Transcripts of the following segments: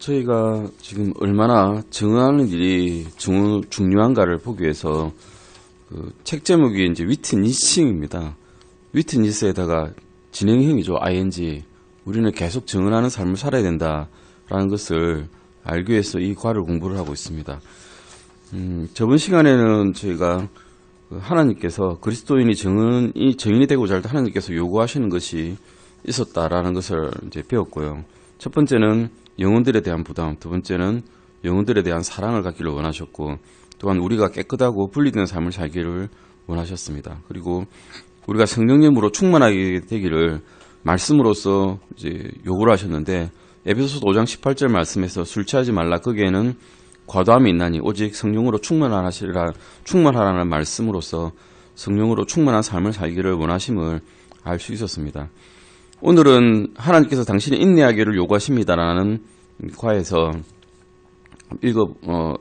저희가 지금 얼마나 증언하는 일이 중요한가를 보기 위해서 그 책 제목이 이제 위트니싱입니다. 위트니스에다가 진행형이죠. ing. 우리는 계속 증언하는 삶을 살아야 된다라는 것을 알기 위해서 이 과를 공부를 하고 있습니다. 저번 시간에는 저희가 하나님께서 그리스도인이 증인이 되고자 할 때 하나님께서 요구하시는 것이 있었다라는 것을 이제 배웠고요. 첫 번째는 영혼들에 대한 부담, 두 번째는 영혼들에 대한 사랑을 갖기를 원하셨고, 또한 우리가 깨끗하고 분리된 삶을 살기를 원하셨습니다. 그리고 우리가 성령님으로 충만하게 되기를 말씀으로써 이제 요구를 하셨는데, 에베소서 5장 18절 말씀에서 술 취하지 말라 거기에는 과도함이 있나니 오직 성령으로 충만하라는 말씀으로써 성령으로 충만한 삶을 살기를 원하심을 알 수 있었습니다. 오늘은 하나님께서 당신이 인내하기를 요구하십니다라는 과에서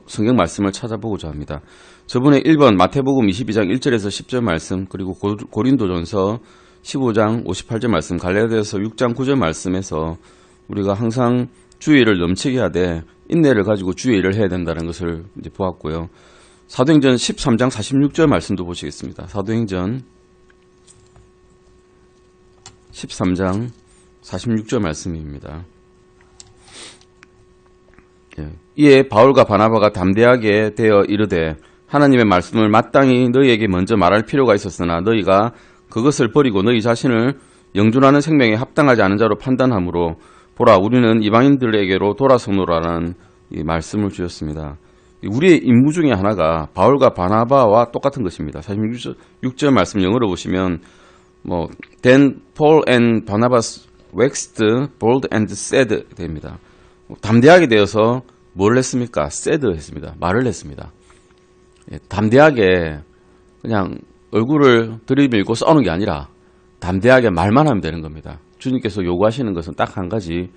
성경 말씀을 찾아보고자 합니다. 저번에 1번 마태복음 22장 1절에서 10절 말씀, 그리고 고린도전서 15장 58절 말씀, 갈라디아서 6장 9절 말씀에서 우리가 항상 주의를 넘치게 하되 인내를 가지고 주의 일을 해야 된다는 것을 이제 보았고요. 사도행전 13장 46절 말씀도 보시겠습니다. 사도행전 13장 46절 말씀입니다. 이에 바울과 바나바가 담대하게 되어 이르되 하나님의 말씀을 마땅히 너희에게 먼저 말할 필요가 있었으나 너희가 그것을 버리고 너희 자신을 영존하는 생명에 합당하지 않은 자로 판단하므로 보라 우리는 이방인들에게로 돌아서노라는 이 말씀을 주셨습니다. 우리의 임무 중에 하나가 바울과 바나바와 똑같은 것입니다. 46절 말씀 영어로 보시면 Then Paul and Barnabas waxed bold and said 됩니다. 담대하게 되어서 뭘 했습니까? said 했습니다. 말을 했습니다. 담대하게 그냥 얼굴을 들이밀고 싸우는 게 아니라 담대하게 말만 하면 되는 겁니다. 주님께서 요구하시는 것은 딱 한 가지,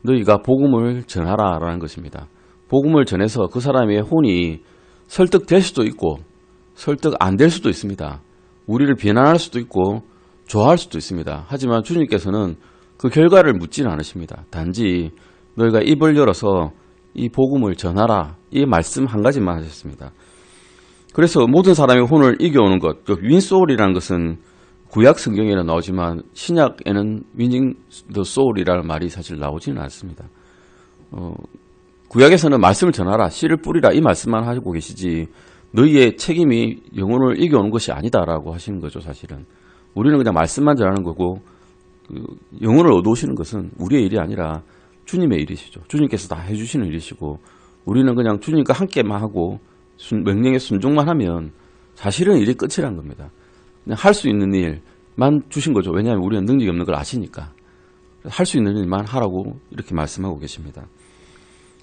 너희가 복음을 전하라라는 것입니다. 복음을 전해서 그 사람의 혼이 설득될 수도 있고 설득 안 될 수도 있습니다. 우리를 비난할 수도 있고 좋아할 수도 있습니다. 하지만 주님께서는 그 결과를 묻지는 않으십니다. 단지 너희가 입을 열어서 이 복음을 전하라, 이 말씀 한 가지만 하셨습니다. 그래서 모든 사람의 혼을 이겨오는 것, 그 윈소울이라는 것은 구약 성경에는 나오지만 신약에는 winning the soul이라는 말이 사실 나오지는 않습니다. 구약에서는 말씀을 전하라, 씨를 뿌리라 이 말씀만 하고 계시지 너희의 책임이 영혼을 이겨오는 것이 아니다라고 하시는 거죠. 사실은 우리는 그냥 말씀만 전하는 거고 영혼을 얻어오시는 것은 우리의 일이 아니라 주님의 일이시죠. 주님께서 다 해주시는 일이시고 우리는 그냥 주님과 함께만 하고 명령에 순종만 하면 사실은 일이 끝이란 겁니다. 그냥 할 수 있는 일만 주신 거죠. 왜냐하면 우리는 능력이 없는 걸 아시니까. 할 수 있는 일만 하라고 이렇게 말씀하고 계십니다.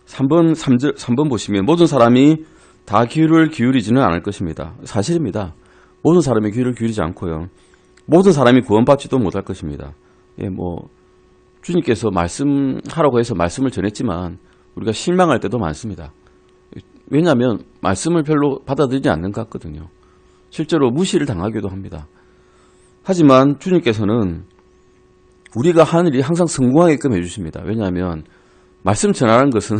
3번 보시면 모든 사람이 다 귀를 기울이지는 않을 것입니다. 사실입니다. 모든 사람이 귀를 기울이지 않고요. 모든 사람이 구원받지도 못할 것입니다. 주님께서 말씀하라고 해서 말씀을 전했지만 우리가 실망할 때도 많습니다. 왜냐하면 말씀을 별로 받아들이지 않는 것 같거든요. 실제로 무시를 당하기도 합니다. 하지만 주님께서는 우리가 하는 일이 항상 성공하게끔 해주십니다. 왜냐하면 말씀 전하는 것은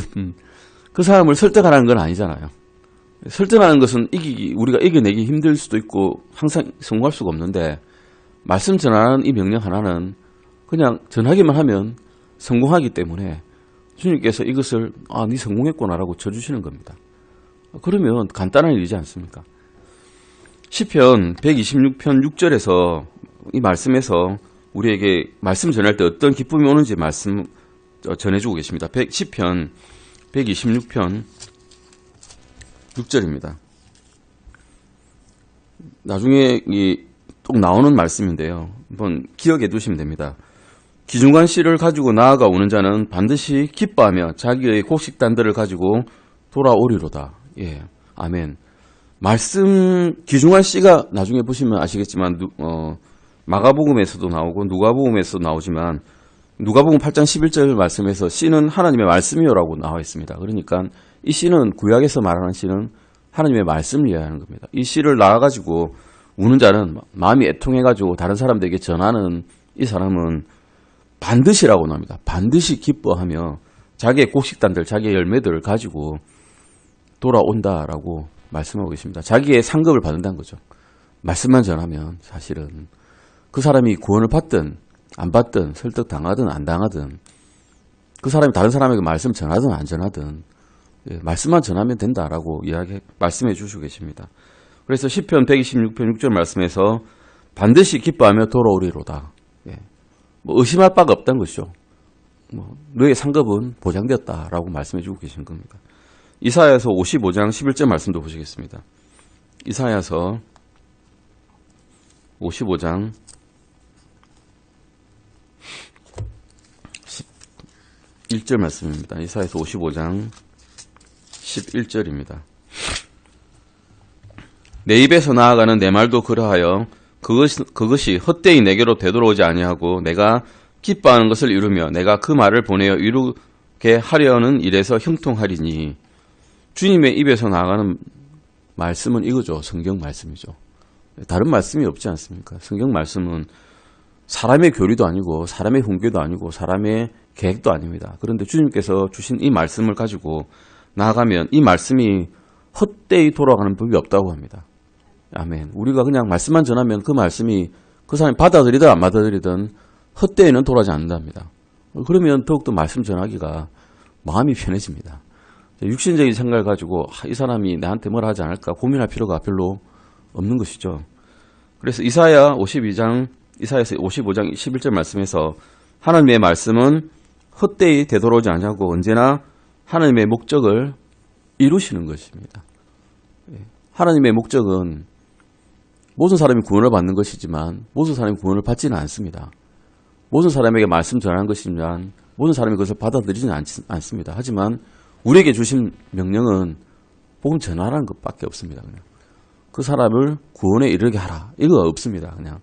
그 사람을 설득하라는 건 아니잖아요. 설득하는 것은 우리가 이겨내기 힘들 수도 있고 항상 성공할 수가 없는데 말씀 전하는 이 명령 하나는 그냥 전하기만 하면 성공하기 때문에 주님께서 이것을 네 성공했구나라고 쳐주시는 겁니다. 그러면 간단한 일이지 않습니까? 시편 126편 6절에서 이 말씀에서 우리에게 말씀 전할 때 어떤 기쁨이 오는지 말씀 전해주고 계십니다. 시편 126편 6절입니다. 나중에 또 나오는 말씀인데요. 한번 기억해 두시면 됩니다. 기중한 씨를 가지고 나아가 오는 자는 반드시 기뻐하며 자기의 곡식단들을 가지고 돌아오리로다. 예, 아멘. 말씀 기중한 씨가 나중에 보시면 아시겠지만 마가복음에서도 나오고 누가복음에서도 나오지만 누가복음 8장 11절 말씀에서 씨는 하나님의 말씀이요라고 나와 있습니다. 그러니까 이 씨는 구약에서 말하는 씨는 하나님의 말씀을 이해하는 겁니다. 이 씨를 낳아가지고 우는 자는 마음이 애통해가지고 다른 사람들에게 전하는 이 사람은 반드시라고 나옵니다. 반드시 기뻐하며 자기의 곡식단들, 자기의 열매들을 가지고 돌아온다라고 말씀하고 계십니다. 자기의 상급을 받는다는 거죠. 말씀만 전하면 사실은 그 사람이 구원을 받든 안 받든 설득당하든 안 당하든 그 사람이 다른 사람에게 말씀 전하든 안 전하든 말씀만 전하면 된다라고 말씀해 주시고 계십니다. 그래서 시편 126편 6절 말씀에서 반드시 기뻐하며 돌아오리로다. 뭐 의심할 바가 없다는 것이죠. 너의 상급은 보장되었다라고 말씀해 주고 계신 겁니다. 이사야서 55장 11절 말씀도 보시겠습니다. 이사야서 55장 11절 말씀입니다. 이사야서 55장 11절입니다. 내 입에서 나아가는 내 말도 그러하여 그것이 헛되이 내게로 되돌아오지 아니하고 내가 기뻐하는 것을 이루며 내가 그 말을 보내어 이루게 하려는 일에서 형통하리니. 주님의 입에서 나아가는 말씀은 이거죠. 성경 말씀이죠. 다른 말씀이 없지 않습니까? 성경 말씀은 사람의 교리도 아니고 사람의 훈계도 아니고 사람의 계획도 아닙니다. 그런데 주님께서 주신 이 말씀을 가지고 나아가면 이 말씀이 헛되이 돌아가는 법이 없다고 합니다. 아멘. 우리가 그냥 말씀만 전하면 그 말씀이 그 사람이 받아들이든 안 받아들이든 헛되이는 돌아가지 않는답니다. 그러면 더욱더 말씀 전하기가 마음이 편해집니다. 육신적인 생각을 가지고 이 사람이 나한테 뭘 하지 않을까 고민할 필요가 별로 없는 것이죠. 그래서 이사야서 55장 11절 말씀에서 하나님의 말씀은 헛되이 되돌아오지 않냐고 언제나 하나님의 목적을 이루시는 것입니다. 하나님의 목적은 모든 사람이 구원을 받는 것이지만 모든 사람이 구원을 받지는 않습니다. 모든 사람에게 말씀 전하는 것이지만 모든 사람이 그것을 받아들이지는 않습니다. 하지만 우리에게 주신 명령은 복음 전하라는 것밖에 없습니다. 그냥 그 사람을 구원에 이르게 하라. 이거 없습니다. 그냥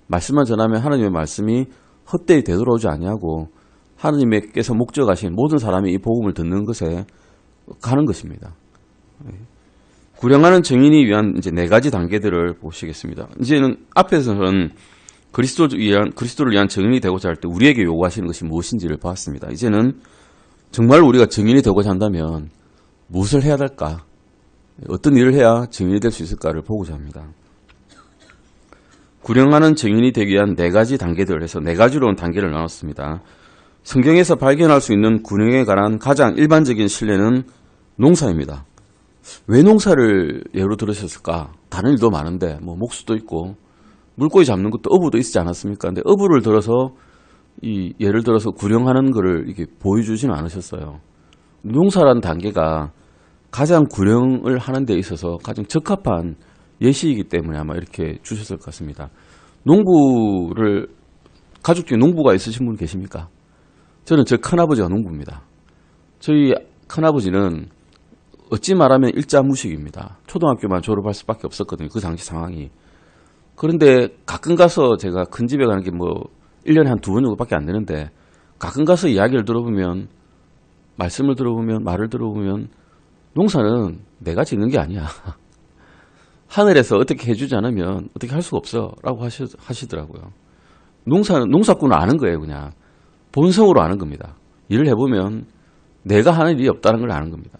말씀만 전하면 하나님의 말씀이 헛되이 되돌아오지 아니하고 하나님께서 목적하신 모든 사람이 이 복음을 듣는 것에 가는 것입니다. 구령하는 정인이 위한 이제 4가지 단계들을 보시겠습니다. 이제는 앞에서는 그리스도를 위한 정인이 되고자 할 때 우리에게 요구하시는 것이 무엇인지를 봤습니다. 이제는 정말 우리가 정인이 되고자 한다면 무엇을 해야 될까? 어떤 일을 해야 정인이 될 수 있을까를 보고자 합니다. 구령하는 정인이 되기 위한 4가지 단계들을 해서 4가지로 단계를 나눴습니다. 성경에서 발견할 수 있는 구령에 관한 가장 일반적인 신뢰는 농사입니다. 왜 농사를 예로 들으셨을까? 다른 일도 많은데 뭐 목수도 있고 물고기 잡는 것도 어부도 있지 않았습니까? 근데 어부를 들어서 예를 들어서 구령하는 것을 이렇게 보여주지는 않으셨어요. 농사라는 단계가 가장 구령을 하는 데 있어서 가장 적합한 예시이기 때문에 아마 이렇게 주셨을 것 같습니다. 가족 중에 농부가 있으신 분 계십니까? 저는 제 큰아버지가 농부입니다. 저희 큰아버지는 어찌 말하면 일자무식입니다. 초등학교만 졸업할 수밖에 없었거든요. 그 당시 상황이. 그런데 가끔 가서 제가 큰 집에 가는 게 1년에 한 2번 정도밖에 안 되는데 가끔 가서 이야기를 들어보면 말씀을 들어보면 말을 들어보면 농사는 내가 짓는 게 아니야. 하늘에서 어떻게 해주지 않으면 어떻게 할 수가 없어 라고 하시더라고요. 농사꾼은 아는 거예요. 그냥 본성으로 아는 겁니다. 일을 해보면 내가 하는 일이 없다는 걸 아는 겁니다.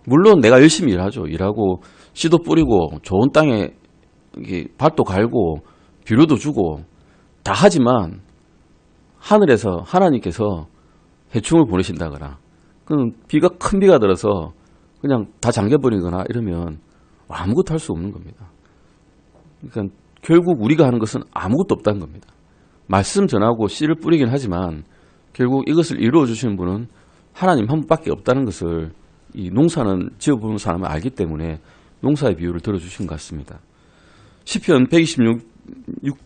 물론 내가 열심히 일하죠. 일하고 씨도 뿌리고 좋은 땅에 밭도 갈고 비료도 주고 다 하지만 하늘에서 하나님께서 해충을 보내신다거나 큰 비가 들어서 그냥 다 잠겨버리거나 이러면 아무것도 할 수 없는 겁니다. 그러니까 결국 우리가 하는 것은 아무것도 없다는 겁니다. 말씀 전하고 씨를 뿌리긴 하지만 결국 이것을 이루어 주시는 분은 하나님 한 분밖에 없다는 것을 이 농사는 지어보는 사람은 알기 때문에 농사의 비유를 들어주신 것 같습니다. 시편 126편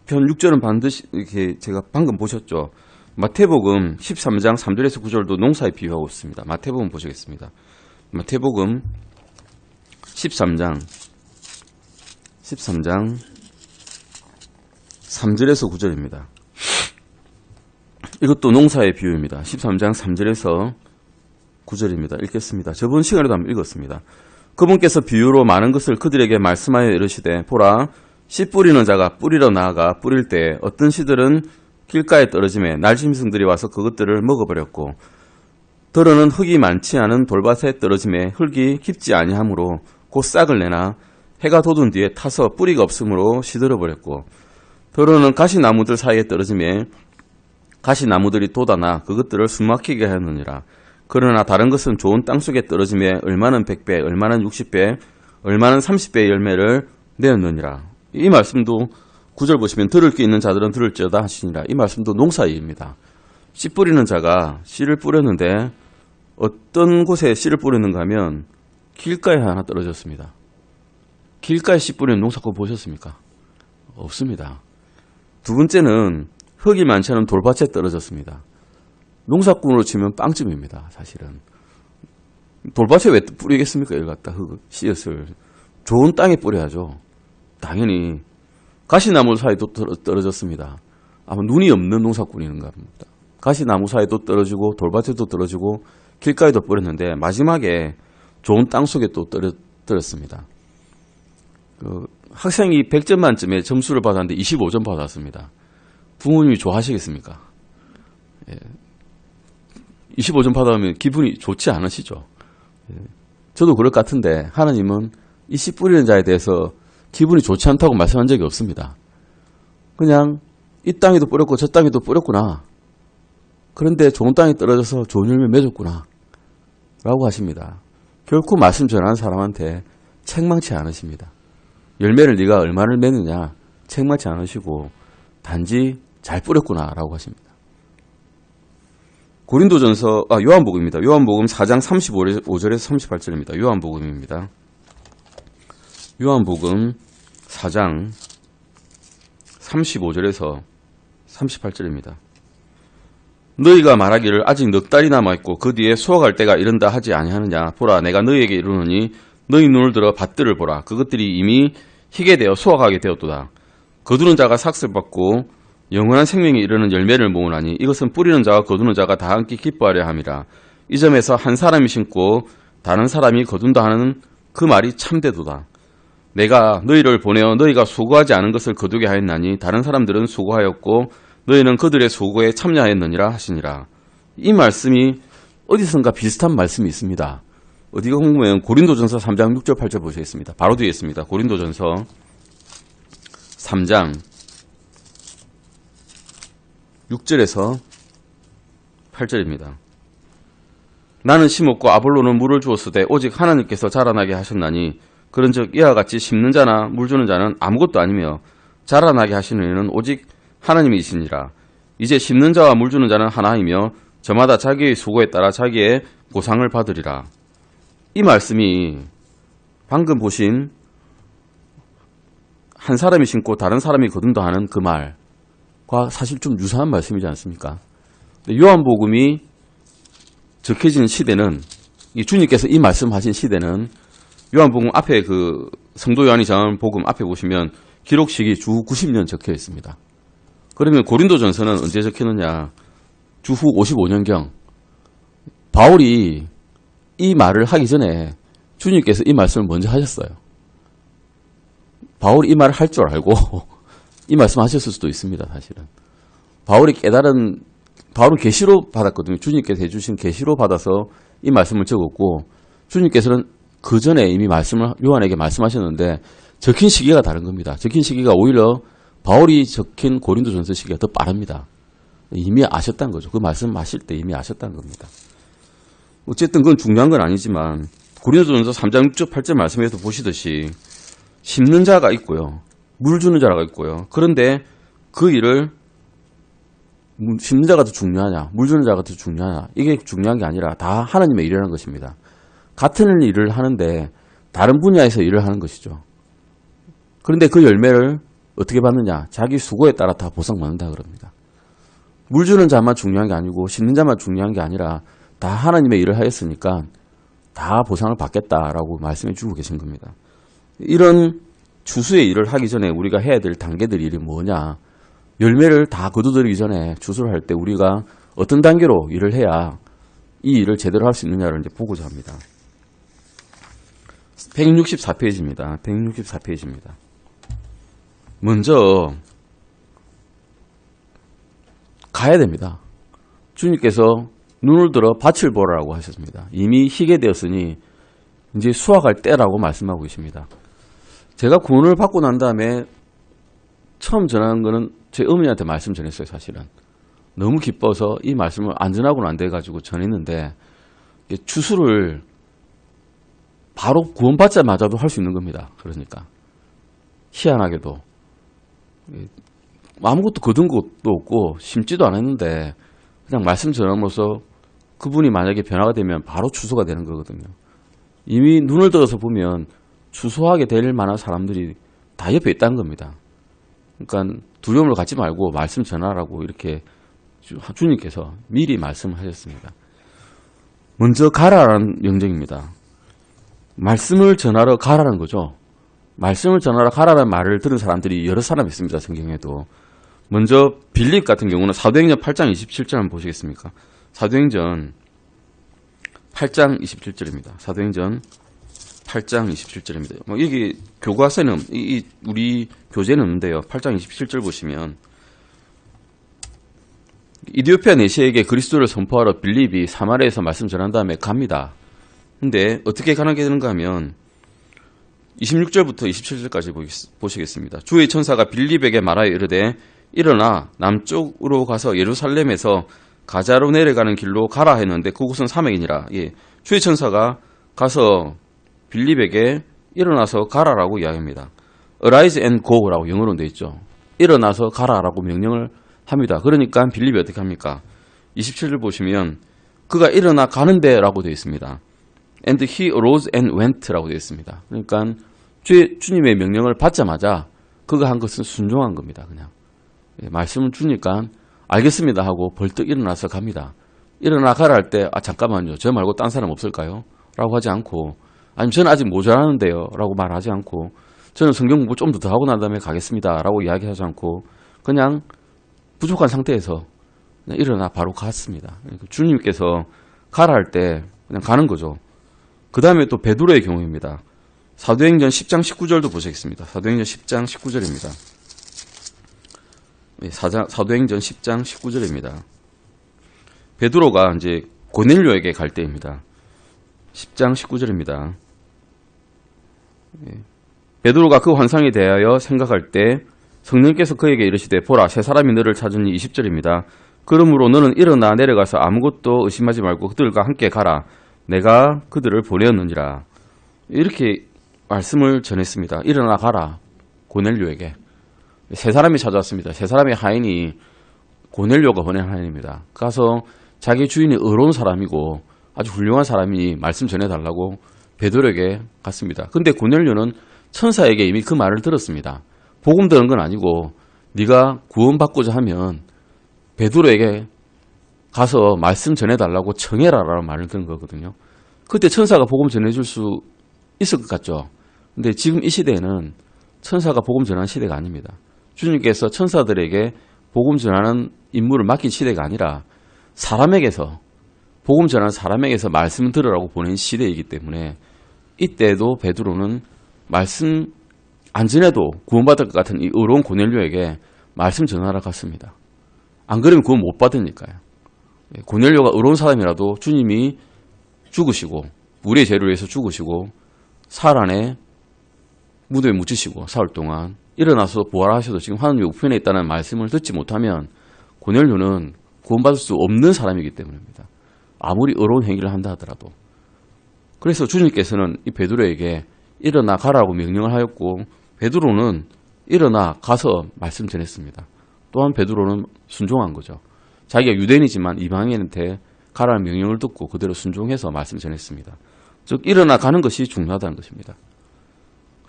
6절은 반드시 이렇게 제가 방금 보셨죠. 마태복음 13장 3절에서 9절도 농사에 비유하고 있습니다. 마태복음 보시겠습니다. 마태복음 13장 3절에서 9절입니다. 이것도 농사의 비유입니다. 13장 3절에서 9절입니다. 읽겠습니다. 저번 시간에도 한번 읽었습니다. 그분께서 비유로 많은 것을 그들에게 말씀하여 이르시되 보라 씨 뿌리는 자가 뿌리러 나아가 뿌릴 때 어떤 씨들은 길가에 떨어짐에 날짐승들이 와서 그것들을 먹어버렸고 더러는 흙이 많지 않은 돌밭에 떨어짐에 흙이 깊지 아니하므로 곧 싹을 내나 해가 돋은 뒤에 타서 뿌리가 없으므로 시들어버렸고, 더러는 가시나무들 사이에 떨어짐에 가시나무들이 돋아나 그것들을 숨막히게 하느니라. 그러나 다른 것은 좋은 땅속에 떨어짐에 얼마는 100배, 얼마는 60배, 얼마는 30배의 열매를 내었느니라. 이 말씀도 9절 보시면 들을 게 있는 자들은 들을지어다 하시니라. 이 말씀도 농사입니다. 씨 뿌리는 자가 씨를 뿌렸는데 어떤 곳에 씨를 뿌렸는가 하면 길가에 하나 떨어졌습니다. 길가에 씨 뿌리는 농사꾼 보셨습니까? 없습니다. 두 번째는 흙이 많지 않은 돌밭에 떨어졌습니다. 농사꾼으로 치면 빵집입니다. 사실은. 돌밭에 왜 뿌리겠습니까? 이걸 갖다 씨앗을. 좋은 땅에 뿌려야죠. 당연히 가시나무 사이도 떨어졌습니다. 아마 눈이 없는 농사꾼인가 봅니다. 가시나무 사이도 떨어지고 돌밭에도 떨어지고 길가에도 뿌렸는데 마지막에 좋은 땅 속에 또 떨어졌습니다. 학생이 100점 만점에 점수를 받았는데 25점 받았습니다. 부모님이 좋아하시겠습니까? 예. 25점 받아오면 기분이 좋지 않으시죠? 예. 저도 그럴 것 같은데 하나님은 이 씨 뿌리는 자에 대해서 기분이 좋지 않다고 말씀한 적이 없습니다. 그냥 이 땅에도 뿌렸고 저 땅에도 뿌렸구나. 그런데 좋은 땅에 떨어져서 좋은 열매 맺었구나. 라고 하십니다. 결코 말씀 전하는 사람한테 책망치 않으십니다. 열매를 네가 얼마를 맺느냐 책망치 않으시고 단지 잘 뿌렸구나 라고 하십니다. 요한복음입니다. 요한복음 4장 35절에서 38절입니다. 요한복음입니다. 요한복음 4장 35절에서 38절입니다. 너희가 말하기를 아직 넉 달이 남아있고 그 뒤에 수확할 때가 이른다 하지 아니하느냐. 보라 내가 너희에게 이르노니 너희 눈을 들어 밭들을 보라. 그것들이 이미 희게 되어 수확하게 되었도다. 거두는 자가 삭슬 받고 영원한 생명에 이르는 열매를 모으나니 이것은 뿌리는 자와 거두는 자가 다 함께 기뻐하려 함이라. 이 점에서 한 사람이 심고 다른 사람이 거둔다 하는 그 말이 참되도다. 내가 너희를 보내어 너희가 수고하지 않은 것을 거두게 하였나니 다른 사람들은 수고하였고 너희는 그들의 수고에 참여하였느니라 하시니라. 이 말씀이 어디선가 비슷한 말씀이 있습니다. 어디가 궁금해요? 고린도전서 3장 6절 8절 보시겠습니다. 바로 뒤에 있습니다. 고린도전서 3장 6절에서 8절입니다. 나는 심었고 아볼로는 물을 주었으되 오직 하나님께서 자라나게 하셨나니 그런즉 이와 같이 심는 자나 물 주는 자는 아무것도 아니며 자라나게 하시는 이는 오직 하나님이시니라. 이제 심는 자와 물 주는 자는 하나이며 저마다 자기의 수고에 따라 자기의 보상을 받으리라. 이 말씀이 방금 보신 한 사람이 심고 다른 사람이 거둔다 하는 그 말과 사실 좀 유사한 말씀이지 않습니까? 요한복음이 적혀진 시대는 주님께서 이 말씀하신 시대는 요한복음 앞에 그 성도 요한이 전한 복음 앞에 보시면 기록식이 주 90년 적혀 있습니다. 그러면 고린도전서는 언제 적혀느냐? 주후 55년경. 바울이 이 말을 하기 전에 주님께서 이 말씀을 먼저 하셨어요. 바울이 이 말을 할 줄 알고 이 말씀 하셨을 수도 있습니다. 사실은. 바울은 계시로 받았거든요. 주님께서 해주신 계시로 받아서 이 말씀을 적었고 주님께서는 그 전에 이미 말씀을 요한에게 말씀하셨는데 적힌 시기가 다른 겁니다. 적힌 시기가 오히려 바울이 적힌 고린도전서 시기가 더 빠릅니다. 이미 아셨다는 거죠. 그 말씀하실 때 이미 아셨다는 겁니다. 어쨌든 그건 중요한 건 아니지만 고린도전서 3장 6절 8절 말씀에서 보시듯이 심는 자가 있고요. 물 주는 자가 있고요. 그런데 그 일을 심는 자가 더 중요하냐 물 주는 자가 더 중요하냐 이게 중요한 게 아니라 다 하나님의 일이라는 것입니다. 같은 일을 하는데 다른 분야에서 일을 하는 것이죠. 그런데 그 열매를 어떻게 받느냐? 자기 수고에 따라 다 보상받는다 그럽니다. 물 주는 자만 중요한 게 아니고 심는 자만 중요한 게 아니라 다 하나님의 일을 하였으니까 다 보상을 받겠다라고 말씀해 주고 계신 겁니다. 이런 추수의 일을 하기 전에 우리가 해야 될 단계들 일이 뭐냐? 열매를 다 거두들이기 전에 추수를 할 때 우리가 어떤 단계로 일을 해야 이 일을 제대로 할 수 있느냐를 이제 보고자 합니다. 164페이지입니다. 164페이지입니다. 먼저 가야 됩니다. 주님께서 눈을 들어 밭을 보라고 하셨습니다. 이미 희게 되었으니 이제 수확할 때라고 말씀하고 계십니다. 제가 구원을 받고 난 다음에 처음 전하는 거는 제 어머니한테 말씀 전했어요. 사실은 너무 기뻐서 이 말씀을 안 전하고는 안 돼가지고 전했는데 추수를 바로 구원받자마자도 할 수 있는 겁니다. 그러니까 희한하게도 아무것도 거둔 것도 없고 심지도 않았는데 그냥 말씀 전함으로써 그분이 만약에 변화가 되면 바로 추수가 되는 거거든요. 이미 눈을 들어서 보면 추수하게 될 만한 사람들이 다 옆에 있다는 겁니다. 그러니까 두려움을 갖지 말고 말씀 전하라고 이렇게 주님께서 미리 말씀하셨습니다. 먼저 가라라는 명령입니다. 말씀을 전하러 가라는 거죠. 말씀을 전하러 가라는 말을 들은 사람들이 여러 사람 있습니다. 성경에도. 먼저 빌립 같은 경우는 사도행전 8장 27절 한번 보시겠습니까? 사도행전 8장 27절입니다. 사도행전 8장 27절입니다. 여기 교과서에는 우리 교재는 없는데요. 8장 27절 보시면 이디오피아 내시에게 그리스도를 선포하러 빌립이 사마리아에서 말씀 전한 다음에 갑니다. 근데 어떻게 가게 되는가 하면 26절부터 27절까지 보시겠습니다. 주의 천사가 빌립에게 말하여 이르되 일어나 남쪽으로 가서 예루살렘에서 가자로 내려가는 길로 가라 했는데 그곳은 사막이니라. 예, 주의 천사가 가서 빌립에게 일어나서 가라라고 이야기합니다. Arise and go라고 영어로 되어 있죠. 일어나서 가라라고 명령을 합니다. 그러니까 빌립이 어떻게 합니까? 27절 보시면 그가 일어나 가는데 라고 되어 있습니다. And he arose and went 라고 되어 있습니다. 그러니까 주님의 명령을 받자마자 그가 한 것은 순종한 겁니다. 그냥 말씀을 주니까 알겠습니다 하고 벌떡 일어나서 갑니다. 일어나 가라 할 때 잠깐만요. 저 말고 딴 사람 없을까요? 라고 하지 않고 아니면 저는 아직 모자라는데요 라고 말하지 않고 저는 성경 공부 좀 더 하고 난 다음에 가겠습니다 라고 이야기하지 않고 그냥 부족한 상태에서 그냥 일어나 바로 갔습니다. 주님께서 가라 할 때 그냥 가는 거죠. 그 다음에 또 베드로의 경우입니다. 사도행전 10장 19절도 보시겠습니다. 사도행전 10장 19절입니다. 사도행전 10장 19절입니다. 베드로가 이제 고넬료에게 갈 때입니다. 10장 19절입니다. 베드로가 그 환상에 대하여 생각할 때 성령께서 그에게 이르시되 보라 세 사람이 너를 찾으니 20절입니다. 그러므로 너는 일어나 내려가서 아무것도 의심하지 말고 그들과 함께 가라. 내가 그들을 보내었느니라. 이렇게 말씀을 전했습니다. 일어나 가라. 고넬료에게. 세 사람이 찾아왔습니다. 세 사람의 하인이 고넬료가 보낸 하인입니다. 가서 자기 주인이 의로운 사람이고 아주 훌륭한 사람이 말씀 전해달라고 베드로에게 갔습니다. 근데 고넬료는 천사에게 이미 그 말을 들었습니다. 복음 들은 건 아니고 네가 구원받고자 하면 베드로에게 가서 말씀 전해달라고 청해라라는 말을 들은 거거든요. 그때 천사가 복음 전해줄 수 있을 것 같죠. 근데 지금 이 시대에는 천사가 복음 전하는 시대가 아닙니다. 주님께서 천사들에게 복음 전하는 임무를 맡긴 시대가 아니라 사람에게서 복음 전하는 사람에게서 말씀 들으라고 보낸 시대이기 때문에 이때도 베드로는 말씀 안 전해도 구원받을 것 같은 이 의로운 고넬료에게 말씀 전하러 갔습니다. 안 그러면 구원 못 받으니까요. 고넬료가 의로운 사람이라도 주님이 죽으시고 우리의 죄를 위해서 죽으시고 살 안에 무덤에 묻히시고 사흘 동안 일어나서 부활하셔도 지금 하나님의 우편에 있다는 말씀을 듣지 못하면 고넬료는 구원받을 수 없는 사람이기 때문입니다. 아무리 의로운 행위를 한다 하더라도. 그래서 주님께서는 이 베드로에게 일어나 가라고 명령을 하였고 베드로는 일어나 가서 말씀 전했습니다. 또한 베드로는 순종한 거죠. 자기가 유대인이지만 이방인한테 가라는 명령을 듣고 그대로 순종해서 말씀 전했습니다. 즉 일어나 가는 것이 중요하다는 것입니다.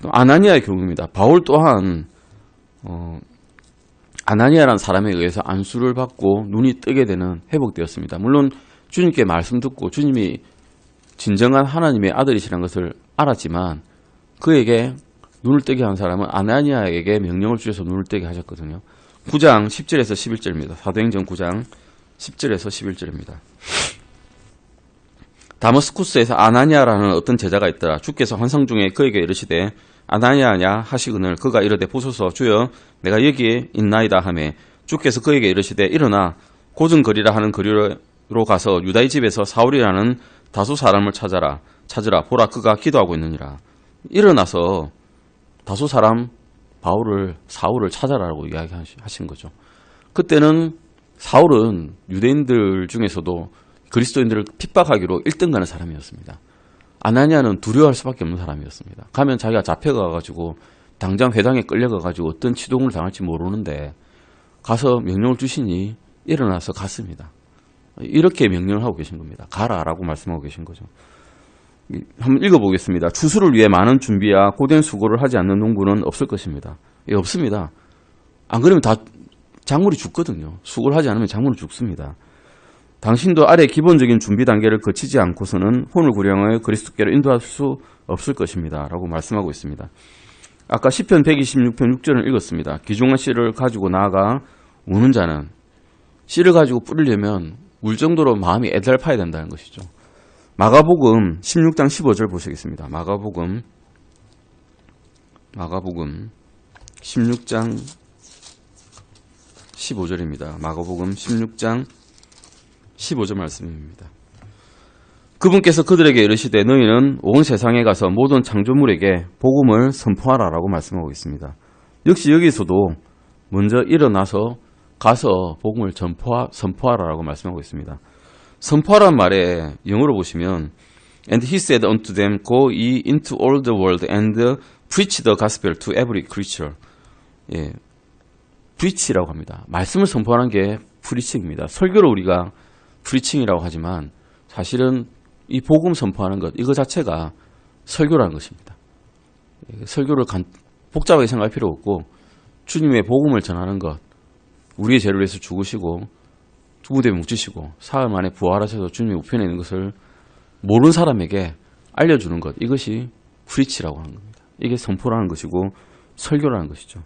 아나니아의 경우입니다. 바울 또한 아나니아라는 사람에 의해서 안수를 받고 눈이 뜨게 되는 회복되었습니다. 물론 주님께 말씀 듣고 주님이 진정한 하나님의 아들이시라는 것을 알았지만 그에게 눈을 뜨게 한 사람은 아나니아에게 명령을 주셔서 눈을 뜨게 하셨거든요. 9장 10절에서 11절입니다. 사도행전 9장 10절에서 11절입니다. 다마스쿠스에서 아나니아라는 어떤 제자가 있더라. 주께서 환상 중에 그에게 이르시되 아나니아냐 하시거늘 그가 이르되 보소서 주여 내가 여기에 있나이다 하매 주께서 그에게 이르시되 일어나 고전거리라 하는 거리로 가서 유다의 집에서 사울이라는 다수 사람을 찾으라. 보라, 그가 기도하고 있느니라. 일어나서 다수 사람 사울을 찾아라라고 이야기하신 거죠. 그때는 사울은 유대인들 중에서도 그리스도인들을 핍박하기로 1등 가는 사람이었습니다. 아나니아는 두려워할 수밖에 없는 사람이었습니다. 가면 자기가 잡혀가가지고 당장 회당에 끌려가가지고 어떤 치동을 당할지 모르는데 가서 명령을 주시니 일어나서 갔습니다. 이렇게 명령을 하고 계신 겁니다. 가라라고 말씀하고 계신 거죠. 한번 읽어보겠습니다. 추수를 위해 많은 준비와 고된 수고를 하지 않는 농부는 없을 것입니다. 예, 없습니다. 안 그러면 다 작물이 죽거든요. 수고를 하지 않으면 작물은 죽습니다. 당신도 아래 기본적인 준비 단계를 거치지 않고서는 혼을 구령하여 그리스도께로 인도할 수 없을 것입니다. 라고 말씀하고 있습니다. 아까 시편 126편 6절을 읽었습니다. 귀중한 씨를 가지고 나아가 우는 자는 씨를 가지고 뿌리려면 울 정도로 마음이 애달파야 된다는 것이죠. 마가복음 16장 15절 보시겠습니다. 마가복음 16장 15절입니다. 마가복음 16장 15절 말씀입니다. 그분께서 그들에게 이르시되 너희는 온 세상에 가서 모든 창조물에게 복음을 선포하라라고 말씀하고 있습니다. 역시 여기서도 먼저 일어나서 가서 복음을 선포하라라고 말씀하고 있습니다. 선포하라는 말에 영어로 보시면 And he said unto them, Go ye into all the world and preach the gospel to every creature. 예, preach라고 합니다. 말씀을 선포하는 게 preaching입니다. 설교를 우리가 preaching이라고 하지만 사실은 이 복음 선포하는 것, 이거 자체가 설교라는 것입니다. 설교를 복잡하게 생각할 필요 없고 주님의 복음을 전하는 것, 우리의 죄를 위해서 죽으시고 두 무대에 묻히시고 사흘 만에 부활하셔서 주님의 우편에 있는 것을 모르는 사람에게 알려주는 것, 이것이 프리치라고 하는 겁니다. 이게 선포라는 것이고 설교라는 것이죠.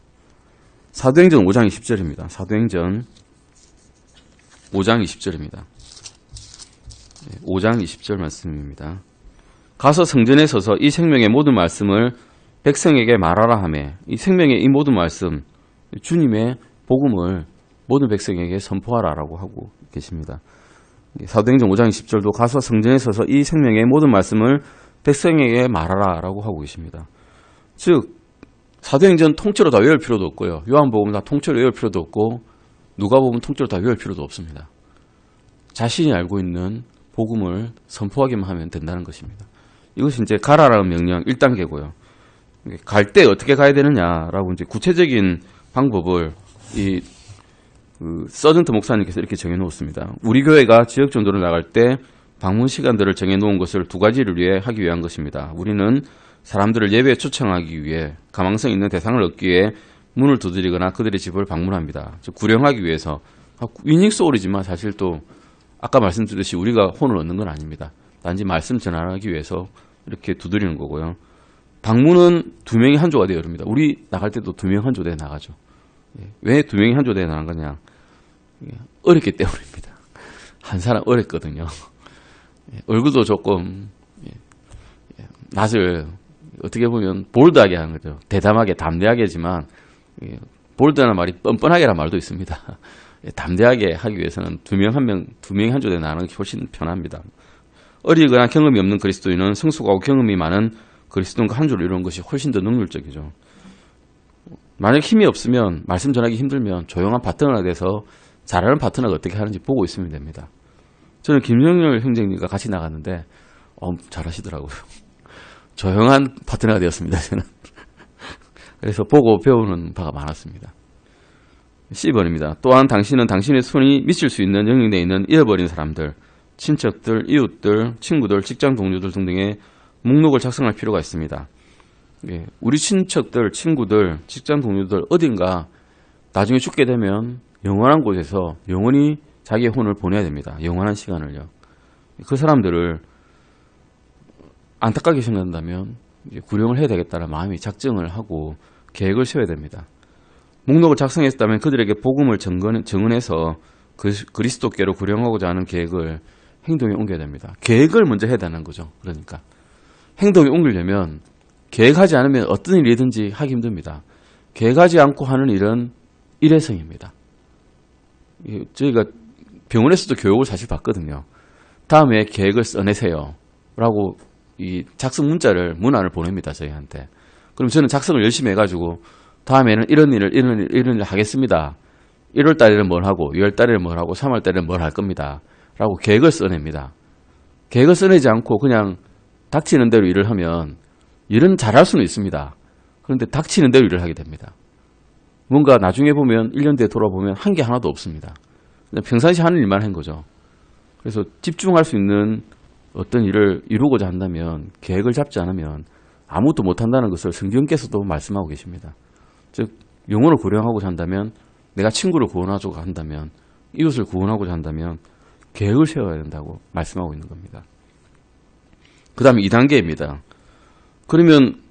사도행전 5장 20절입니다. 사도행전 5장 20절입니다. 5장 20절 말씀입니다. 가서 성전에 서서 이 생명의 모든 말씀을 백성에게 말하라 하며, 이 생명의 이 모든 말씀, 주님의 복음을 모든 백성에게 선포하라라고 하고 계십니다. 사도행전 5장 20절도 가서 성전에 서서 이 생명의 모든 말씀을 백성에게 말하라라고 하고 계십니다. 즉 사도행전 통째로 다 외울 필요도 없고요. 요한복음 다 통째로 외울 필요도 없고 누가복음 통째로 다 외울 필요도 없습니다. 자신이 알고 있는 복음을 선포하기만 하면 된다는 것입니다. 이것이 이제 가라라는 명령 1단계고요. 갈 때 어떻게 가야 되느냐라고 이제 구체적인 방법을 서전트 목사님께서 이렇게 정해놓았습니다. 우리 교회가 지역 전도를 나갈 때 방문 시간들을 정해놓은 것을 두 가지를 위해 하기 위한 것입니다. 우리는 사람들을 예배에 초청하기 위해 가망성 있는 대상을 얻기 위해 문을 두드리거나 그들의 집을 방문합니다. 즉 구령하기 위해서. 위닝 소울이지만 사실 또 아까 말씀드렸듯이 우리가 혼을 얻는 건 아닙니다. 단지 말씀 전하기 위해서 이렇게 두드리는 거고요. 방문은 2명이 한 조가 되어 이릅니다. 우리 나갈 때도 2명 한 조대에 나가죠. 왜 2명이 한 조대에 나간 거냐? 어렵기 때문입니다. 한 사람 어렵거든요. 얼굴도 조금 낯을 어떻게 보면 볼드하게 하는 거죠. 대담하게 담대하게지만 볼드라는 말이 뻔뻔하게란 말도 있습니다. 담대하게 하기 위해서는 2명이 한 조대에 나가는 게 훨씬 편합니다. 어리거나 경험이 없는 그리스도인은 성숙하고 경험이 많은 그리스도인과 한 조를 이루는 것이 훨씬 더 능률적이죠. 만약 힘이 없으면 말씀 전하기 힘들면 조용한 파트너가 돼서 잘하는 파트너가 어떻게 하는지 보고 있으면 됩니다. 저는 김영렬 형제님과 같이 나갔는데 잘하시더라고요. 조용한 파트너가 되었습니다. 저는. 그래서 보고 배우는 바가 많았습니다. C번입니다. 또한 당신은 당신의 손이 미칠 수 있는 영역내에 있는 잃어버린 사람들, 친척들, 이웃들, 친구들, 직장 동료들 등등의 목록을 작성할 필요가 있습니다. 우리 친척들, 친구들, 직장 동료들 어딘가 나중에 죽게 되면 영원한 곳에서 영원히 자기의 혼을 보내야 됩니다. 영원한 시간을요. 그 사람들을 안타깝게 생각한다면 구령을 해야 되겠다는 마음이 작정을 하고 계획을 세워야 됩니다. 목록을 작성했다면 그들에게 복음을 증언해서 그리스도께로 구령하고자 하는 계획을 행동에 옮겨야 됩니다. 계획을 먼저 해야 되는 거죠. 그러니까 행동에 옮기려면 계획하지 않으면 어떤 일이든지 하기 힘듭니다. 계획하지 않고 하는 일은 일회성입니다. 저희가 병원에서도 교육을 사실 받거든요. 다음에 계획을 써내세요. 라고 이 작성 문안을 보냅니다. 저희한테. 그럼 저는 작성을 열심히 해가지고 다음에는 이런 일을 하겠습니다. 1월 달에는 뭘 하고 2월 달에는 뭘 하고 3월 달에는 뭘 할 겁니다. 라고 계획을 써냅니다. 계획을 써내지 않고 그냥 닥치는 대로 일을 하면 일은 잘할 수는 있습니다. 그런데 닥치는 대로 일을 하게 됩니다. 뭔가 나중에 보면 1년 뒤에 돌아보면 한 게 하나도 없습니다. 그냥 평상시 하는 일만 한 거죠. 그래서 집중할 수 있는 어떤 일을 이루고자 한다면 계획을 잡지 않으면 아무것도 못한다는 것을 성경께서도 말씀하고 계십니다. 즉 영혼을 구원하고자 한다면, 내가 친구를 구원하고자 한다면, 이웃을 구원하고자 한다면 계획을 세워야 된다고 말씀하고 있는 겁니다. 그 다음에 2단계입니다. 그러면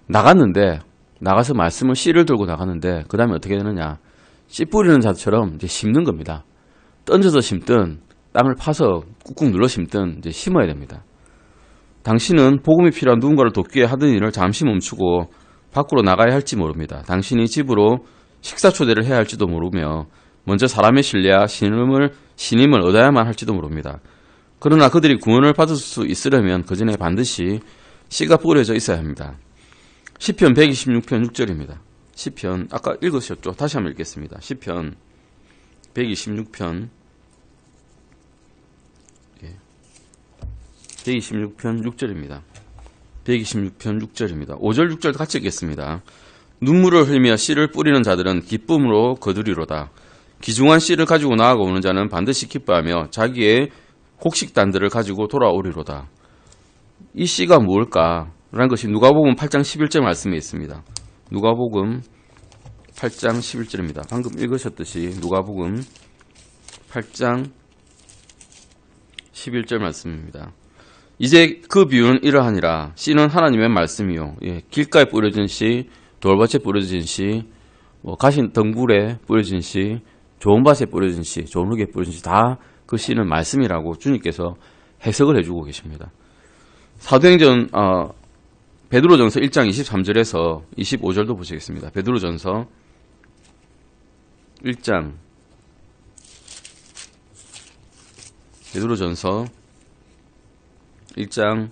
나가서 말씀을 씨를 들고 나가는데 그 다음에 어떻게 되느냐. 씨 뿌리는 자처럼 이제 심는 겁니다. 던져서 심든 땅을 파서 꾹꾹 눌러 심든 이제 심어야 됩니다. 당신은 복음이 필요한 누군가를 돕기 위해 하던 일을 잠시 멈추고 밖으로 나가야 할지 모릅니다. 당신이 집으로 식사 초대를 해야 할지도 모르며 먼저 사람의 신뢰와 신임을 얻어야만 할지도 모릅니다. 그러나 그들이 구원을 받을 수 있으려면 그 전에 반드시 씨가 뿌려져 있어야 합니다. 시편 126편 6절입니다. 시편 아까 읽으셨죠? 다시 한번 읽겠습니다. 시편 126편 6절입니다. 126편 6절입니다. 5절 6절 같이 읽겠습니다. 눈물을 흘리며 씨를 뿌리는 자들은 기쁨으로 거두리로다. 귀중한 씨를 가지고 나아오는 자는 반드시 기뻐하며 자기의 곡식단들을 가지고 돌아오리로다. 이 씨가 무엇일까? 라는 것이 누가복음 8장 11절 말씀에 있습니다. 누가복음 8장 11절입니다. 방금 읽으셨듯이 누가복음 8장 11절 말씀입니다. 이제 그 비유는 이러하니라. 씨는 하나님의 말씀이요. 길가에 뿌려진 씨, 돌밭에 뿌려진 씨, 가신 덩굴에 뿌려진 씨, 좋은 밭에 뿌려진 씨, 좋은 흙에 뿌려진 씨, 다 그 씨는 말씀이라고 주님께서 해석을 해주고 계십니다. 사도행전 베드로전서 1장 23절에서 25절도 보시겠습니다. 베드로전서 1장 베드로전서 1장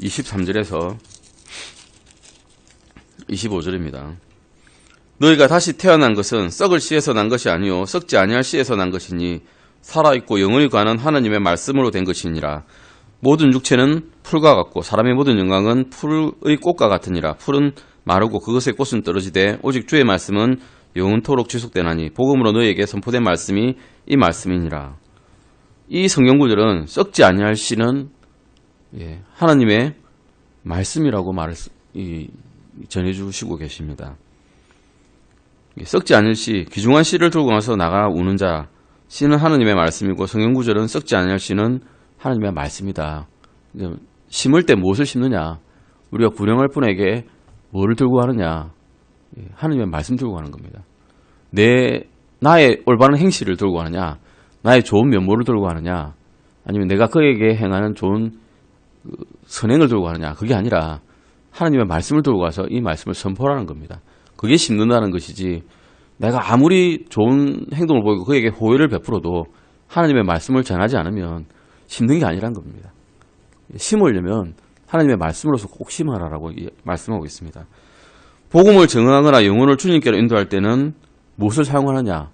23절에서 25절입니다. 너희가 다시 태어난 것은 썩을 씨에서 난 것이 아니요 썩지 아니할 씨에서 난 것이니 살아있고 영원히 가는 하나님의 말씀으로 된 것이니라. 모든 육체는 풀과 같고 사람의 모든 영광은 풀의 꽃과 같으니라. 풀은 마르고 그것의 꽃은 떨어지되 오직 주의 말씀은 영원토록 지속되나니 복음으로 너희에게 선포된 말씀이 이 말씀이니라. 이 성경구절은 썩지 아니할 씨는 하나님의 말씀이라고 전해주시고 계십니다. 썩지 않을 씨, 귀중한 씨를 들고 나서 나가 우는 자, 씨는 하나님의 말씀이고 성경구절은 썩지 않을 씨는 하나님의 말씀이다. 심을 때 무엇을 심느냐? 우리가 구령할 분에게 뭐를 들고 가느냐? 하나님의 말씀 들고 가는 겁니다. 나의 올바른 행실을 들고 가느냐? 나의 좋은 면모를 들고 가느냐? 아니면 내가 그에게 행하는 좋은 선행을 들고 가느냐? 그게 아니라 하나님의 말씀을 들고 가서 이 말씀을 선포하는 겁니다. 그게 심는다는 것이지, 내가 아무리 좋은 행동을 보이고 그에게 호의를 베풀어도 하나님의 말씀을 전하지 않으면 심는 게 아니란 겁니다. 심으려면 하나님의 말씀으로서 꼭 심어라라고 말씀하고 있습니다. 복음을 증언하거나 영혼을 주님께로 인도할 때는 무엇을 사용하느냐?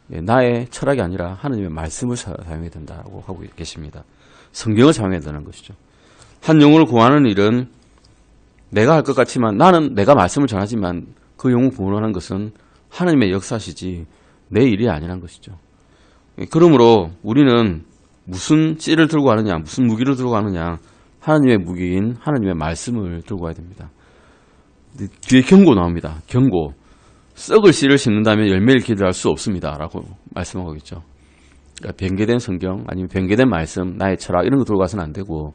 나의 철학이 아니라 하나님의 말씀을 사용해야 된다고 하고 계십니다. 성경을 사용해야 되는 것이죠. 한 영혼을 구하는 일은 내가 할 것 같지만, 나는 내가 말씀을 전하지만 그 영혼 구원하는 것은 하나님의 역사시지 내 일이 아니란 것이죠. 그러므로 우리는 무슨 씨를 들고 가느냐, 무슨 무기를 들고 가느냐? 하나님의 무기인 하나님의 말씀을 들고 가야 됩니다. 뒤에 경고 나옵니다. 경고. 썩을 씨를 심는다면 열매를 기대할 수 없습니다. 라고 말씀하고 있죠. 그러니까 변개된 성경, 아니면 변개된 말씀, 나의 철학, 이런 거 들고 가서는 안 되고,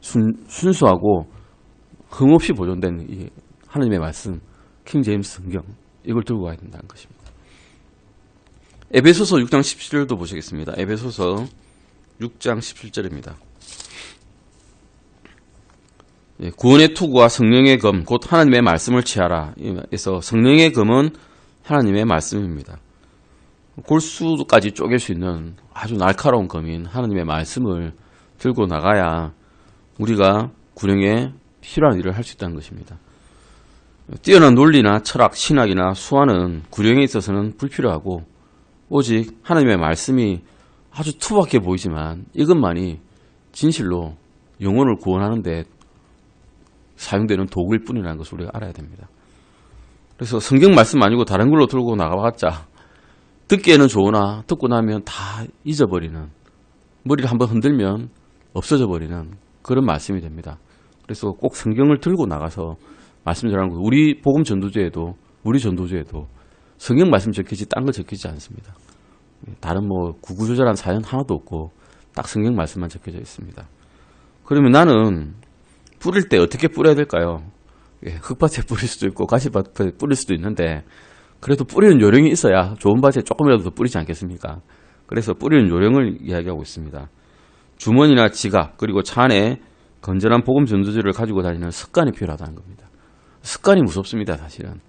순수하고 흠없이 보존된 이 하나님의 말씀, 킹 제임스 성경, 이걸 들고 가야 된다는 것입니다. 에베소서 6장 17절도 보시겠습니다. 에베소서 6장 17절입니다. 구원의 투구와 성령의 검, 곧 하나님의 말씀을 취하라. 그래서 성령의 검은 하나님의 말씀입니다. 골수까지 쪼갤 수 있는 아주 날카로운 검인 하나님의 말씀을 들고 나가야 우리가 구령에 필요한 일을 할 수 있다는 것입니다. 뛰어난 논리나 철학, 신학이나 수화는 구령에 있어서는 불필요하고 오직 하나님의 말씀이 아주 투박해 보이지만 이것만이 진실로 영혼을 구원하는 데 사용되는 도구일 뿐이라는 것을 우리가 알아야 됩니다. 그래서 성경 말씀 아니고 다른 걸로 들고 나가봤자 듣기에는 좋으나 듣고 나면 다 잊어버리는, 머리를 한번 흔들면 없어져 버리는 그런 말씀이 됩니다. 그래서 꼭 성경을 들고 나가서 말씀 전하는 거. 우리 복음 전도제에도, 우리 전도제에도 성경 말씀 적히지 딴 거 적히지 않습니다. 다른 뭐 구구조절한 사연 하나도 없고 딱 성경 말씀만 적혀져 있습니다. 그러면 나는 뿌릴 때 어떻게 뿌려야 될까요? 흙밭에 뿌릴 수도 있고 가시밭에 뿌릴 수도 있는데 그래도 뿌리는 요령이 있어야 좋은 밭에 조금이라도 더 뿌리지 않겠습니까? 그래서 뿌리는 요령을 이야기하고 있습니다. 주머니나 지갑 그리고 차 안에 건전한 복음 전도지를 가지고 다니는 습관이 필요하다는 겁니다. 습관이 무섭습니다. 사실은.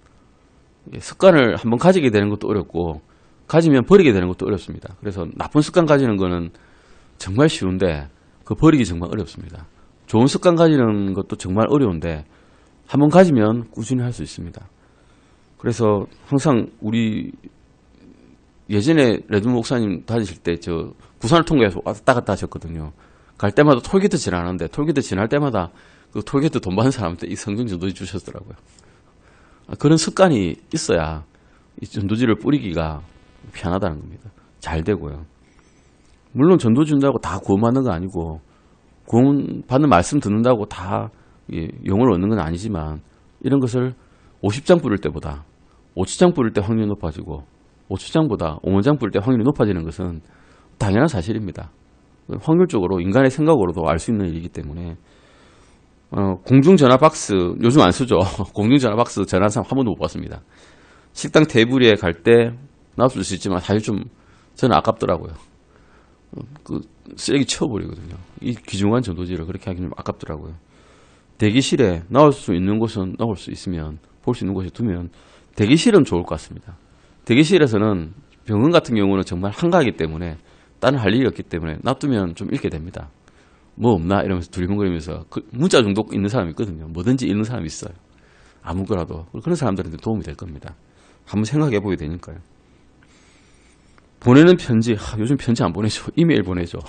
습관을 한번 가지게 되는 것도 어렵고 가지면 버리게 되는 것도 어렵습니다. 그래서 나쁜 습관 가지는 거는 정말 쉬운데 그 버리기 정말 어렵습니다. 좋은 습관 가지는 것도 정말 어려운데 한번 가지면 꾸준히 할 수 있습니다. 그래서 항상 우리 예전에 레드 목사님 다니실 때 저 부산을 통과해서 왔다 갔다 하셨거든요. 갈 때마다 톨게이트 지나는데 톨게이트 지날 때마다 그 톨게이트 돈 받는 사람한테 이 성경 전도지 주셨더라고요. 그런 습관이 있어야 이 전도지를 뿌리기가 편하다는 겁니다. 잘 되고요. 물론 전도지 준다고 다 구원받는 건 아니고 구원받는 말씀 듣는다고 다 영혼을 얻는 건 아니지만 이런 것을 50장 뿌릴 때보다 5초장 뿌릴 때 확률이 높아지고 5초장보다 5원장 뿌릴 때 확률이 높아지는 것은 당연한 사실입니다. 확률적으로 인간의 생각으로도 알 수 있는 일이기 때문에 공중전화박스 요즘 안 쓰죠. 공중전화박스 전화한 사람 한 번도 못 봤습니다. 식당 테이블에 갈 때 놔둘 수 있지만 사실 좀 저는 아깝더라고요. 그 쓰레기 치워버리거든요. 이 귀중한 전도지를 그렇게 하기는 좀 아깝더라고요. 대기실에 나올 수 있는 곳은 나올 수 있으면 볼 수 있는 곳에 두면 대기실은 좋을 것 같습니다. 대기실에서는 병원 같은 경우는 정말 한가하기 때문에 다른 할 일이 없기 때문에 놔두면 좀 읽게 됩니다. 뭐 없나 이러면서 두리번거리면서 문자 중독 있는 사람이 있거든요. 뭐든지 읽는 사람이 있어요. 아무거라도. 그런 사람들한테 도움이 될 겁니다. 한번 생각해 보게 되니까요. 보내는 편지, 요즘 편지 안 보내죠. 이메일 보내죠.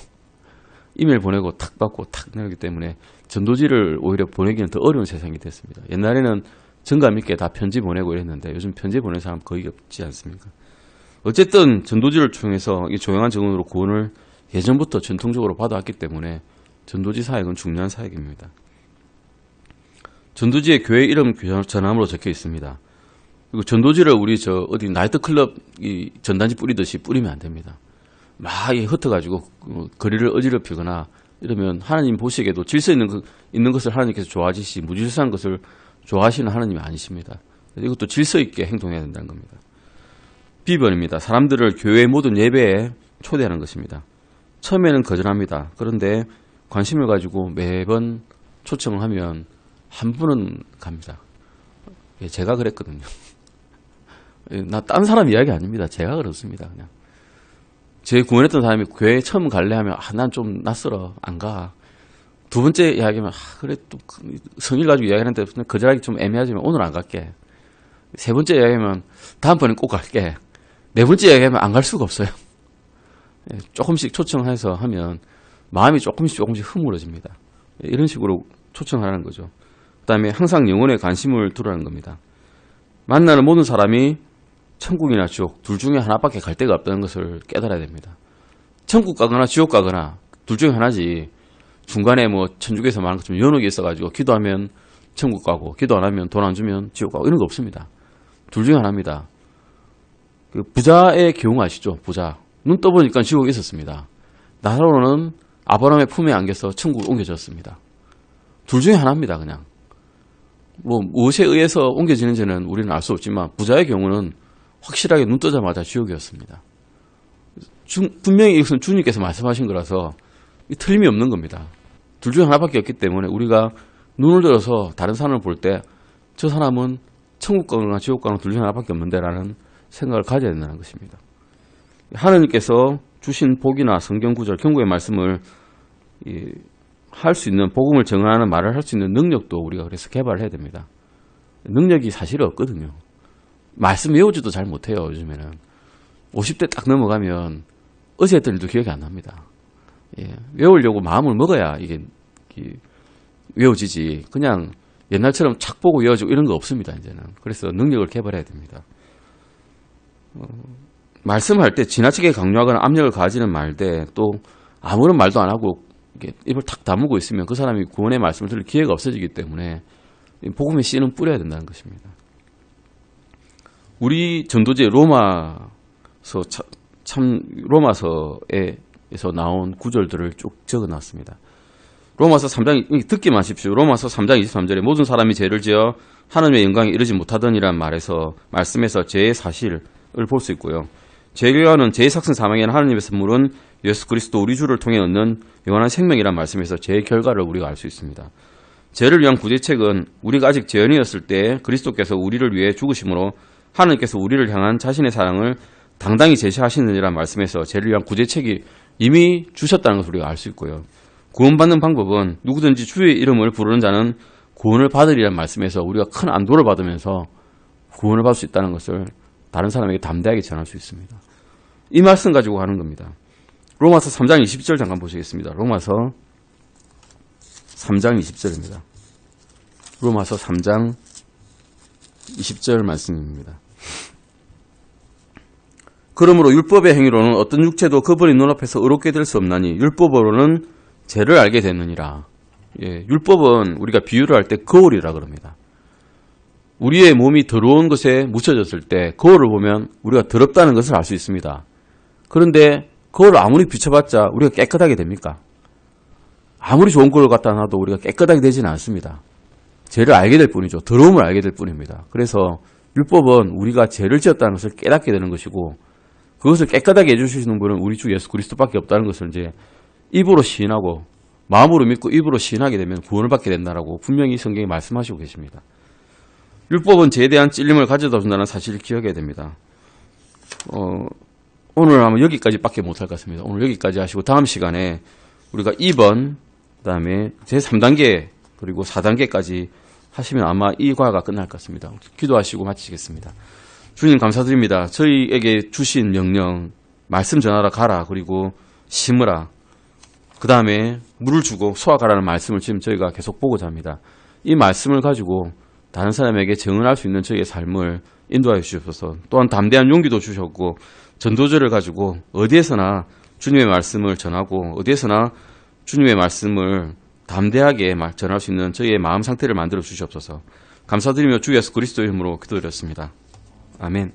이메일 보내고 탁 받고 탁 내기 때문에 전도지를 오히려 보내기는 더 어려운 세상이 됐습니다. 옛날에는 정감 있게 다 편지 보내고 이랬는데 요즘 편지 보내는 사람 거의 없지 않습니까? 어쨌든 전도지를 통해서 이 조용한 정원으로 구원을 예전부터 전통적으로 받아왔기 때문에 전도지 사역은 중요한 사역입니다. 전도지에 교회 이름 전함으로 적혀 있습니다. 그리고 전도지를 우리 어디 나이트클럽 이 전단지 뿌리듯이 뿌리면 안 됩니다. 막 흩어가지고 거리를 어지럽히거나 이러면 하나님 보시기에도 질서 있는 것을 하나님께서 좋아하시지 무질서한 것을 좋아하시는 하나님이 아니십니다. 이것도 질서 있게 행동해야 된다는 겁니다. 비번입니다. 사람들을 교회의 모든 예배에 초대하는 것입니다. 처음에는 거절합니다. 그런데 관심을 가지고 매번 초청을 하면 한 분은 갑니다. 제가 그랬거든요. 나 딴 사람 이야기 아닙니다. 제가 그렇습니다. 그냥 제 구원했던 사람이 교회에 처음 갈래 하면 난 좀 낯설어 안 가. 두 번째 이야기하면 그래 또 성일 가지고 이야기하는데 거절하기 좀 애매하지만 오늘 안 갈게. 세 번째 이야기하면 다음번엔 꼭 갈게. 네 번째 이야기하면 안 갈 수가 없어요. 조금씩 초청해서 하면 마음이 조금씩 흐물어집니다. 이런 식으로 초청하라는 거죠. 그 다음에 항상 영혼에 관심을 두라는 겁니다. 만나는 모든 사람이 천국이나 지옥 둘 중에 하나밖에 갈 데가 없다는 것을 깨달아야 됩니다. 천국 가거나 지옥 가거나 둘 중에 하나지 중간에 뭐 천주교에서 말하는 것처럼 연옥이 있어가지고 기도하면 천국 가고 기도 안 하면 돈 안 주면 지옥 가고 이런 거 없습니다. 둘 중에 하나입니다. 그 부자의 경우 아시죠? 부자. 눈 떠보니까 지옥에 있었습니다. 나사로는 아브라함의 품에 안겨서 천국을 옮겨졌습니다. 둘 중에 하나입니다. 그냥. 뭐 무엇에 의해서 옮겨지는지는 우리는 알 수 없지만 부자의 경우는 확실하게 눈 뜨자마자 지옥이었습니다. 분명히 이것은 주님께서 말씀하신 거라서 틀림이 없는 겁니다. 둘 중에 하나밖에 없기 때문에 우리가 눈을 들어서 다른 사람을 볼 때 저 사람은 천국 가거나 지옥 가거나 둘 중에 하나밖에 없는데 라는 생각을 가져야 된다는 것입니다. 하나님께서 주신 복이나 성경 구절, 경고의 말씀을 할 수 있는, 복음을 정하는 말을 할 수 있는 능력도 우리가 그래서 개발을 해야 됩니다. 능력이 사실 없거든요. 말씀 외우지도 잘 못해요, 요즘에는. 50대 딱 넘어가면 어제 했던 일도 기억이 안 납니다. 외우려고 마음을 먹어야 이게 외워지지. 그냥 옛날처럼 착 보고 외워지고 이런 거 없습니다, 이제는. 그래서 능력을 개발해야 됩니다. 말씀할 때 지나치게 강요하거나 압력을 가하지는 말되 또 아무런 말도 안 하고 입을 탁 다물고 있으면 그 사람이 구원의 말씀을 들을 기회가 없어지기 때문에 복음의 씨는 뿌려야 된다는 것입니다. 우리 전도제 로마서에서 나온 구절들을 쭉 적어놨습니다. 로마서 3장, 듣기만 하십시오. 로마서 3장 23절에 모든 사람이 죄를 지어 하나님의 영광에 이르지 못하더니란 말씀에서 죄의 사실을 볼 수 있고요. 죄교화는 죄의 삭슨 사망에는 하나님의 선물은 예수 그리스도 우리 주를 통해 얻는 영원한 생명이란 말씀에서 죄의 결과를 우리가 알 수 있습니다. 죄를 위한 구제책은 우리가 아직 죄인이었을 때 그리스도께서 우리를 위해 죽으심으로 하나님께서 우리를 향한 자신의 사랑을 당당히 제시하시느니란 말씀에서 죄를 위한 구제책이 이미 주셨다는 것을 우리가 알 수 있고요. 구원받는 방법은 누구든지 주의 이름을 부르는 자는 구원을 받으리란 말씀에서 우리가 큰 안도를 받으면서 구원을 받을 수 있다는 것을 다른 사람에게 담대하게 전할 수 있습니다. 이 말씀 가지고 하는 겁니다. 로마서 3장 20절 잠깐 보시겠습니다. 로마서 3장 20절입니다. 로마서 3장 20절 말씀입니다. 그러므로 율법의 행위로는 어떤 육체도 그분의 눈앞에서 의롭게 될 수 없나니 율법으로는 죄를 알게 되느니라. 율법은 우리가 비유를 할 때 거울이라 그럽니다. 우리의 몸이 더러운 것에 묻혀졌을 때 거울을 보면 우리가 더럽다는 것을 알 수 있습니다. 그런데 거울을 아무리 비춰봤자 우리가 깨끗하게 됩니까? 아무리 좋은 거울 갖다 놔도 우리가 깨끗하게 되지는 않습니다. 죄를 알게 될 뿐이죠. 더러움을 알게 될 뿐입니다. 그래서 율법은 우리가 죄를 지었다는 것을 깨닫게 되는 것이고 그것을 깨끗하게 해주시는 분은 우리 주 예수 그리스도밖에 없다는 것을 이제 입으로 시인하고 마음으로 믿고 입으로 시인하게 되면 구원을 받게 된다라고 분명히 성경에 말씀하시고 계십니다. 율법은 죄에 대한 찔림을 가져다 준다는 사실을 기억해야 됩니다. 오늘 아마 여기까지밖에 못할 것 같습니다. 오늘 여기까지 하시고 다음 시간에 우리가 2번, 그 다음에 제3단계 그리고 4단계까지 하시면 아마 이 과가 끝날 것 같습니다. 기도하시고 마치겠습니다. 주님 감사드립니다. 저희에게 주신 명령, 말씀 전하라 가라 그리고 심으라. 그 다음에 물을 주고 소화가라는 말씀을 지금 저희가 계속 보고자 합니다. 이 말씀을 가지고 다른 사람에게 증언할 수 있는 저희의 삶을 인도하여 주시옵소서. 또한 담대한 용기도 주셨고 전도제를 가지고 어디에서나 주님의 말씀을 전하고 어디에서나 주님의 말씀을 담대하게 전할 수 있는 저희의 마음 상태를 만들어 주시옵소서. 감사드리며 주 예수 그리스도의 이름으로 기도드렸습니다. 아멘.